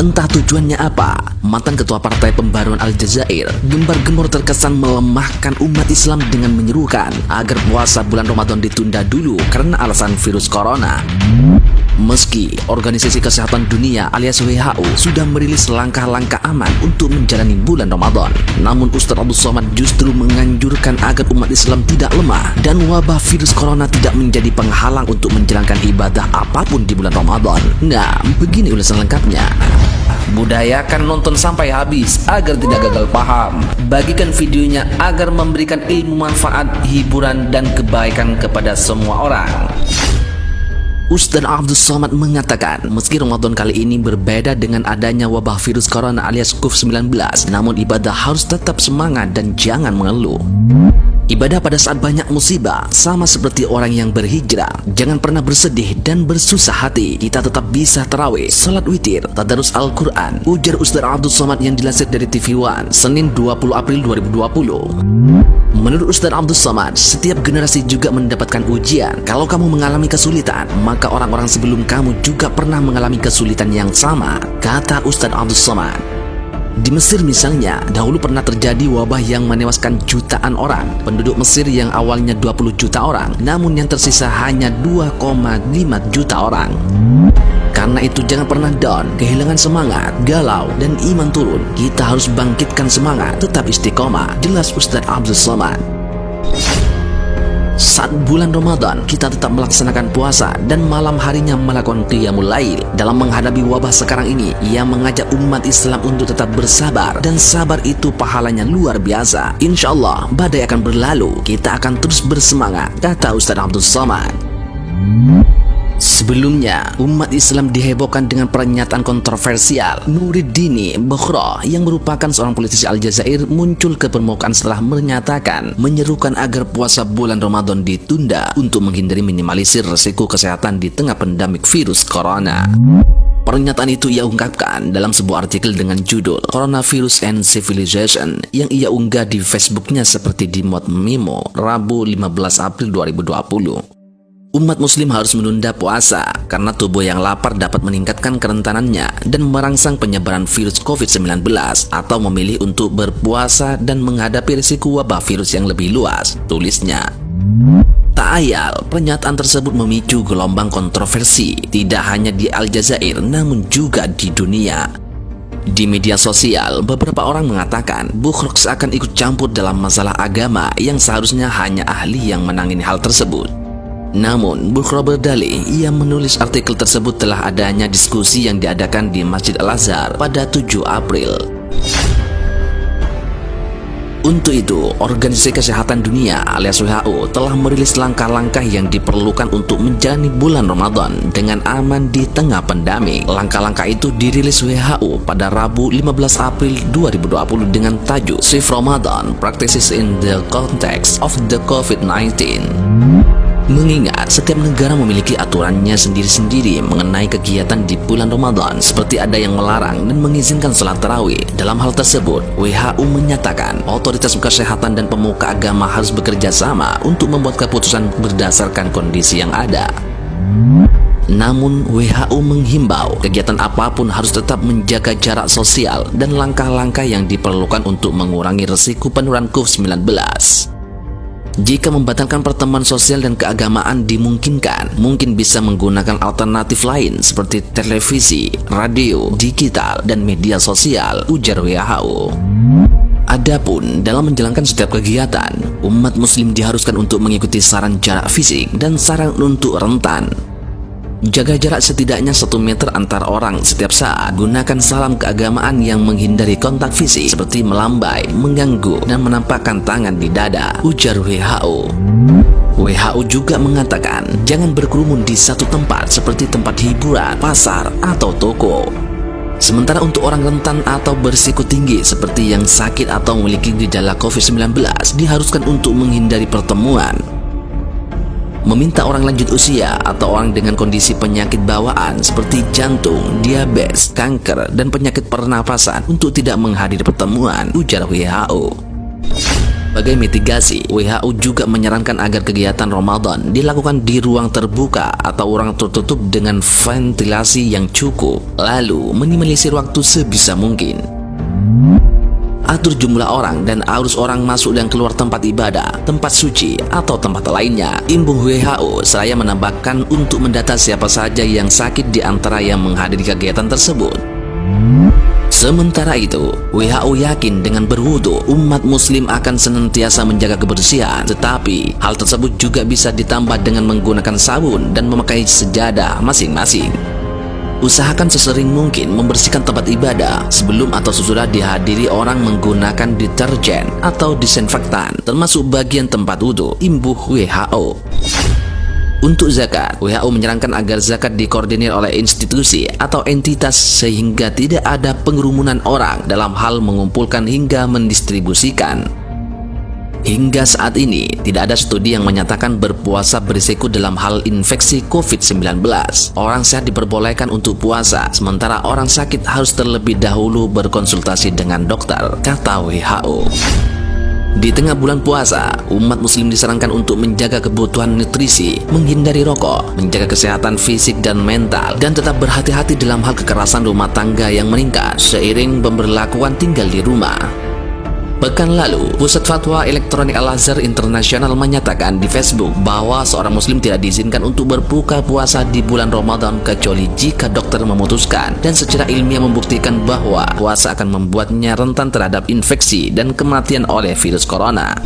Entah tujuannya apa, mantan ketua Partai Pembaruan Aljazair gembar-gembor terkesan melemahkan umat Islam dengan menyerukan agar puasa bulan Ramadan ditunda dulu karena alasan virus corona. Meski Organisasi Kesehatan Dunia alias WHO sudah merilis langkah-langkah aman untuk menjalani bulan Ramadan, namun Ustadz Abdul Somad justru menganjurkan agar umat Islam tidak lemah dan wabah virus corona tidak menjadi penghalang untuk menjalankan ibadah apapun di bulan Ramadan. Nah, begini ulasan lengkapnya. Budayakan nonton sampai habis agar tidak gagal paham. Bagikan videonya agar memberikan ilmu manfaat, hiburan, dan kebaikan kepada semua orang. Ustadz Abdul Somad mengatakan, meski Ramadan kali ini berbeda dengan adanya wabah virus corona alias COVID-19, namun ibadah harus tetap semangat dan jangan mengeluh. Ibadah pada saat banyak musibah sama seperti orang yang berhijrah. Jangan pernah bersedih dan bersusah hati. Kita tetap bisa tarawih, salat witir, tadarus Al-Quran, ujar Ustadz Abdul Somad yang dilansir dari TV One, Senin 20 April 2020. Menurut Ustadz Abdul Somad, setiap generasi juga mendapatkan ujian. Kalau kamu mengalami kesulitan, maka orang-orang sebelum kamu juga pernah mengalami kesulitan yang sama, kata Ustadz Abdul Somad. Di Mesir misalnya, dahulu pernah terjadi wabah yang menewaskan jutaan orang. Penduduk Mesir yang awalnya 20 juta orang, namun yang tersisa hanya 2,5 juta orang. Karena itu jangan pernah down, kehilangan semangat, galau, dan iman turun. Kita harus bangkitkan semangat, tetap istiqomah, jelas Ustadz Abdul Somad. Saat bulan Ramadan, kita tetap melaksanakan puasa dan malam harinya melakukan qiyamul lail. Dalam menghadapi wabah sekarang ini, ia mengajak umat Islam untuk tetap bersabar, dan sabar itu pahalanya luar biasa. Insya Allah, badai akan berlalu, kita akan terus bersemangat, kata Ustadz Abdul Somad. Sebelumnya, umat Islam dihebohkan dengan pernyataan kontroversial Nuruddin Bukhra yang merupakan seorang politisi Aljazair muncul ke permukaan setelah menyerukan agar puasa bulan Ramadan ditunda untuk menghindari minimalisir resiko kesehatan di tengah pandemik virus corona. Pernyataan itu ia ungkapkan dalam sebuah artikel dengan judul Coronavirus and Civilization yang ia unggah di Facebooknya seperti di Mod Memo, Rabu 15 April 2020. Umat muslim harus menunda puasa karena tubuh yang lapar dapat meningkatkan kerentanannya dan merangsang penyebaran virus COVID-19, atau memilih untuk berpuasa dan menghadapi risiko wabah virus yang lebih luas, tulisnya. Tak ayal, pernyataan tersebut memicu gelombang kontroversi tidak hanya di Aljazair namun juga di dunia. Di media sosial, beberapa orang mengatakan Bukhra akan ikut campur dalam masalah agama yang seharusnya hanya ahli yang menangani hal tersebut. Namun, Bukhra berdalih ia menulis artikel tersebut telah adanya diskusi yang diadakan di Masjid Al-Azhar pada 7 April. Untuk itu, Organisasi Kesehatan Dunia alias WHO telah merilis langkah-langkah yang diperlukan untuk menjalani bulan Ramadan dengan aman di tengah pandemi. Langkah-langkah itu dirilis WHO pada Rabu 15 April 2020 dengan tajuk Safe Ramadan Practices in the Context of the COVID-19. Mengingat setiap negara memiliki aturannya sendiri-sendiri mengenai kegiatan di bulan Ramadan, seperti ada yang melarang dan mengizinkan salat tarawih. Dalam hal tersebut, WHO menyatakan otoritas kesehatan dan pemuka agama harus bekerja sama untuk membuat keputusan berdasarkan kondisi yang ada. Namun, WHO menghimbau kegiatan apapun harus tetap menjaga jarak sosial dan langkah-langkah yang diperlukan untuk mengurangi risiko penularan COVID-19. Jika membatalkan pertemuan sosial dan keagamaan dimungkinkan, mungkin bisa menggunakan alternatif lain seperti televisi, radio, digital, dan media sosial, ujar WHO. Adapun dalam menjalankan setiap kegiatan, umat muslim diharuskan untuk mengikuti saran jarak fisik dan saran untuk rentan. Jaga jarak setidaknya 1 meter antar orang setiap saat. Gunakan salam keagamaan yang menghindari kontak fisik seperti melambai, mengganggu, dan menampakkan tangan di dada, ujar WHO. WHO juga mengatakan jangan berkerumun di satu tempat seperti tempat hiburan, pasar, atau toko. Sementara untuk orang rentan atau berisiko tinggi seperti yang sakit atau memiliki gejala COVID-19 diharuskan untuk menghindari pertemuan. Meminta orang lanjut usia atau orang dengan kondisi penyakit bawaan seperti jantung, diabetes, kanker, dan penyakit pernapasan untuk tidak menghadiri pertemuan, ujar WHO. Sebagai mitigasi, WHO juga menyarankan agar kegiatan Ramadan dilakukan di ruang terbuka atau ruang tertutup dengan ventilasi yang cukup, lalu minimalisir waktu sebisa mungkin. Atur jumlah orang dan arus orang masuk dan keluar tempat ibadah, tempat suci, atau tempat lainnya. Imbung WHO seraya menambahkan untuk mendata siapa saja yang sakit di antara yang menghadiri kegiatan tersebut. Sementara itu, WHO yakin dengan berwudu umat muslim akan senantiasa menjaga kebersihan, tetapi hal tersebut juga bisa ditambah dengan menggunakan sabun dan memakai sejadah masing-masing. Usahakan sesering mungkin membersihkan tempat ibadah sebelum atau sesudah dihadiri orang menggunakan deterjen atau disinfektan, termasuk bagian tempat wudhu, imbuh WHO. Untuk zakat, WHO menyarankan agar zakat dikoordinir oleh institusi atau entitas sehingga tidak ada pengerumunan orang dalam hal mengumpulkan hingga mendistribusikan. Hingga saat ini, tidak ada studi yang menyatakan berpuasa berisiko dalam hal infeksi COVID-19. Orang sehat diperbolehkan untuk puasa, sementara orang sakit harus terlebih dahulu berkonsultasi dengan dokter, kata WHO. Di tengah bulan puasa, umat muslim disarankan untuk menjaga kebutuhan nutrisi, menghindari rokok, menjaga kesehatan fisik dan mental, dan tetap berhati-hati dalam hal kekerasan rumah tangga yang meningkat seiring pemberlakuan tinggal di rumah. Pekan lalu, Pusat Fatwa Elektronik Al-Azhar Internasional menyatakan di Facebook bahwa seorang muslim tidak diizinkan untuk berbuka puasa di bulan Ramadan kecuali jika dokter memutuskan dan secara ilmiah membuktikan bahwa puasa akan membuatnya rentan terhadap infeksi dan kematian oleh virus corona.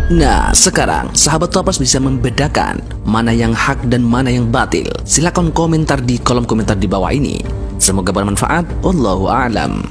Nah, sekarang sahabat Topers bisa membedakan mana yang hak dan mana yang batil. Silakan komentar di kolom komentar di bawah ini. Semoga bermanfaat. Wallahu a'lam.